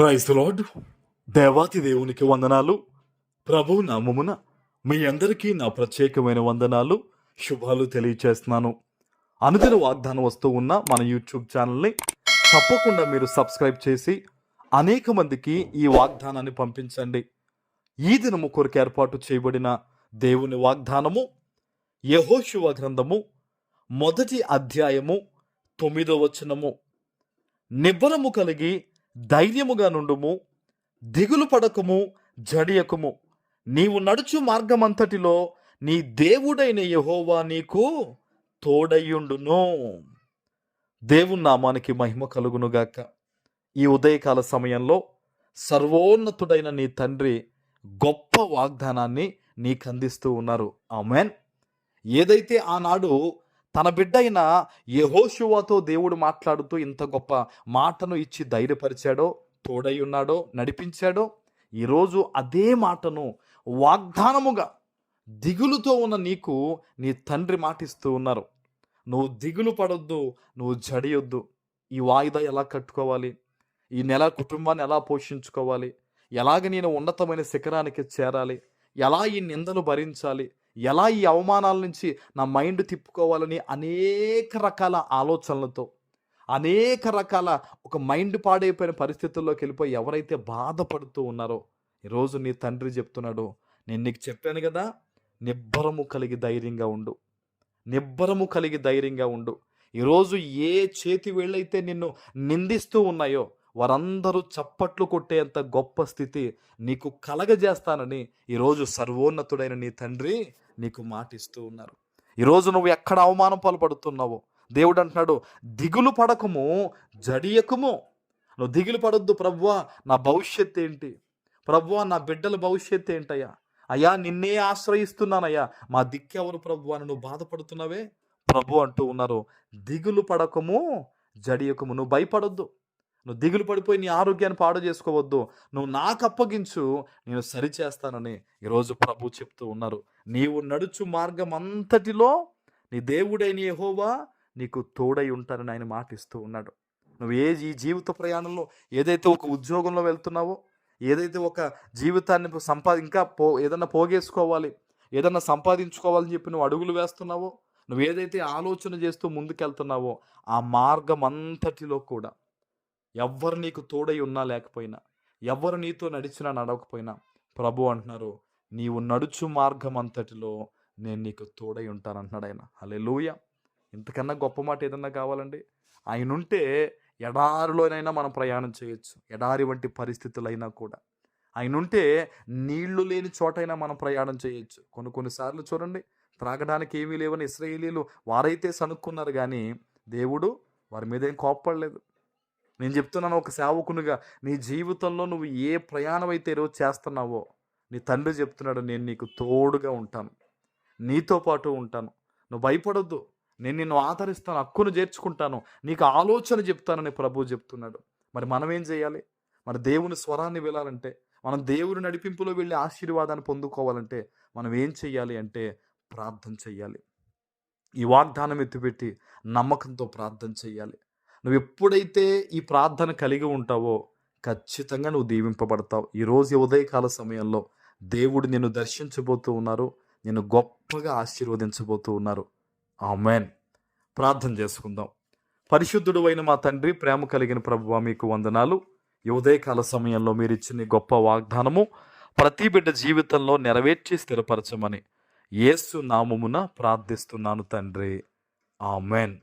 Praise the lord. దేవాతి దేవునికి వందనాలు. ప్రభు నామమున మీ అందరికీ నా ప్రత్యేకమైన వందనాలు, శుభాలు తెలియచేస్తున్నాను. అనుదిన వాగ్దానం వస్తూ ఉన్న మన యూట్యూబ్ ఛానల్ని తప్పకుండా మీరు సబ్స్క్రైబ్ చేసి అనేక మందికి ఈ వాగ్దానాన్ని పంపించండి. ఈ దినము కొరకు ఏర్పాటు చేయబడిన దేవుని వాగ్దానము యెహోషువ గ్రంథము 1వ అధ్యాయము 9వ వచనము. నిబ్బరము కలిగి ధైర్యముగా నుండుము, దిగులు పడకము, జడియకుము. నీవు నడుచు మార్గమంతటిలో నీ దేవుడైన యెహోవా నీకు తోడయ్యుండును. దేవుని నామానికి మహిమ కలుగునుగాక. ఈ ఉదయకాల సమయంలో సర్వోన్నతుడైన నీ తండ్రి గొప్ప వాగ్దానాన్ని నీకు అందిస్తూ ఉన్నారు. ఆమేన్. ఏదైతే ఆనాడు తన బిడ్డ అయిన యెహోషువతో దేవుడు మాట్లాడుతూ ఇంత గొప్ప మాటను ఇచ్చి ధైర్యపరిచాడో, తోడై ఉన్నాడో, నడిపించాడో, ఈరోజు అదే మాటను వాగ్దానముగా దిగులుతో ఉన్న నీకు నీ తండ్రి మాటిస్తూ ఉన్నారు. నువ్వు దిగులు పడొద్దు, నువ్వు జడియొద్దు. ఈ వాయిదా ఎలా కట్టుకోవాలి, ఈ నెల కుటుంబాన్ని ఎలా పోషించుకోవాలి, ఎలాగ నేను ఉన్నతమైన శిఖరానికి చేరాలి, ఎలా ఈ నిందలు భరించాలి, ఎలా ఈ అవమానాల నుంచి నా మైండ్ తిప్పుకోవాలని అనేక రకాల ఆలోచనలతో, అనేక రకాల ఒక మైండ్ పాడైపోయిన పరిస్థితుల్లోకి వెళ్ళిపోయి ఎవరైతే బాధపడుతూ ఉన్నారో, ఈరోజు నీ తండ్రి చెప్తున్నాడు, నేను నీకు చెప్పాను కదా, నిబ్బరము కలిగి ధైర్యంగా ఉండు, నిబ్బరము కలిగి ధైర్యంగా ఉండు. ఈరోజు ఏ చేతి వేళ్ళైతే నిన్ను నిందిస్తూ ఉన్నాయో వారందరూ చప్పట్లు కొట్టేంత గొప్ప స్థితి నీకు కలగజేస్తానని ఈరోజు సర్వోన్నతుడైన నీ తండ్రి నీకు మాటిస్తూ ఉన్నారు. ఈరోజు నువ్వు ఎక్కడ అవమానం పాల్పడుతున్నావో దేవుడు అంటున్నాడు, దిగులు పడకము, జడియకము. నువ్వు దిగులు పడొద్దు. ప్రభువా నా భవిష్యత్తు ఏంటి, ప్రభువా నా బిడ్డల భవిష్యత్తు ఏంటయ్యా, అయ్యా నిన్నే ఆశ్రయిస్తున్నానయ్యా, మా దిక్కెవరు ప్రభువా అని నువ్వు బాధపడుతున్నావే. ప్రభు అంటూ ఉన్నారు, దిగులు పడకము, జడియకము. నువ్వు భయపడొద్దు, నువ్వు దిగులు పడిపోయి నీ ఆరోగ్యాన్ని పాడు చేసుకోవద్దు, నువ్వు నాకు అప్పగించు, నేను సరిచేస్తానని ఈరోజు ప్రభు చెప్తూ ఉన్నారు. నీవు నడుచు మార్గం అంతటిలో నీ దేవుడైన యెహోవా నీకు తోడై ఉంటానని ఆయన మాటిస్తూ ఉన్నాడు. నువ్వు ఈ జీవిత ప్రయాణంలో ఏదైతే ఒక ఉద్యోగంలో వెళ్తున్నావో, ఏదైతే ఒక జీవితాన్ని ఇంకా ఏదన్నా పోగేసుకోవాలి, ఏదన్నా సంపాదించుకోవాలని చెప్పి నువ్వు అడుగులు వేస్తున్నావో, నువ్వు ఏదైతే ఆలోచన చేస్తూ ముందుకెళ్తున్నావో ఆ మార్గం అంతటిలో కూడా ఎవ్వరు నీకు తోడై ఉన్నా లేకపోయినా, ఎవ్వరు నీతో నడిచినా నడవకపోయినా, ప్రభు అంటున్నారు, నీవు నడుచు మార్గం అంతటిలో నేను నీకు తోడై ఉంటాను అంటున్నాడు ఆయన. హల్లెలూయా. ఇంతకన్నా గొప్ప మాట ఏదన్నా కావాలండి? ఆయన ఉంటే ఎడారిలోనైనా మనం ప్రయాణం చేయొచ్చు, ఎడారి వంటి పరిస్థితులైనా కూడా. ఆయన ఉంటే నీళ్లు లేని చోటైనా మనం ప్రయాణం చేయొచ్చు. కొన్నిసార్లు చూడండి, త్రాగడానికి ఏమీ లేవని ఇశ్రాయేలీయులు వారైతే సనుక్కున్నారు, కానీ దేవుడు వారి మీద ఏం కోప్పడలేదు. నేను చెప్తున్నాను ఒక సేవకునిగా, నీ జీవితంలో నువ్వు ఏ ప్రయాణం అయితే ఈరోజు చేస్తున్నావో నీ తండ్రి చెప్తున్నాడు, నేను నీకు తోడుగా ఉంటాను, నీతో పాటు ఉంటాను, నువ్వు భయపడొద్దు, నేను నిన్ను ఆదరిస్తాను, హక్కును చేర్చుకుంటాను, నీకు ఆలోచన చెప్తానని ప్రభు చెప్తున్నాడు. మరి మనం ఏం చేయాలి? మన దేవుని స్వరాన్ని వెళ్ళాలంటే, మనం దేవుని నడిపింపులో వెళ్ళి ఆశీర్వాదాన్ని పొందుకోవాలంటే మనం ఏం చెయ్యాలి అంటే ప్రార్థన చెయ్యాలి. ఈ వాగ్దానం ఎత్తిపెట్టి నమ్మకంతో ప్రార్థన చెయ్యాలి. నువ్వు ఎప్పుడైతే ఈ ప్రార్థన కలిగి ఉంటావో ఖచ్చితంగా నువ్వు దీవింపబడతావు. ఈరోజు ఉదయకాల సమయంలో దేవుడు నిన్ను దర్శించబోతూ ఉన్నారు, నిన్ను గొప్పగా ఆశీర్వదించబోతూ ఉన్నారు. ఆమేన్. ప్రార్థన చేసుకుందాం. పరిశుద్ధుడు అయిన మా తండ్రి, ప్రేమ కలిగిన ప్రభువా, మీకు వందనాలు. ఈ ఉదయకాల సమయంలో మీరు ఇచ్చిన గొప్ప వాగ్దానము ప్రతి బిడ్డ జీవితంలో నెరవేర్చి స్థిరపరచమని యేసు నామమున ప్రార్థిస్తున్నాను తండ్రి. ఆమేన్.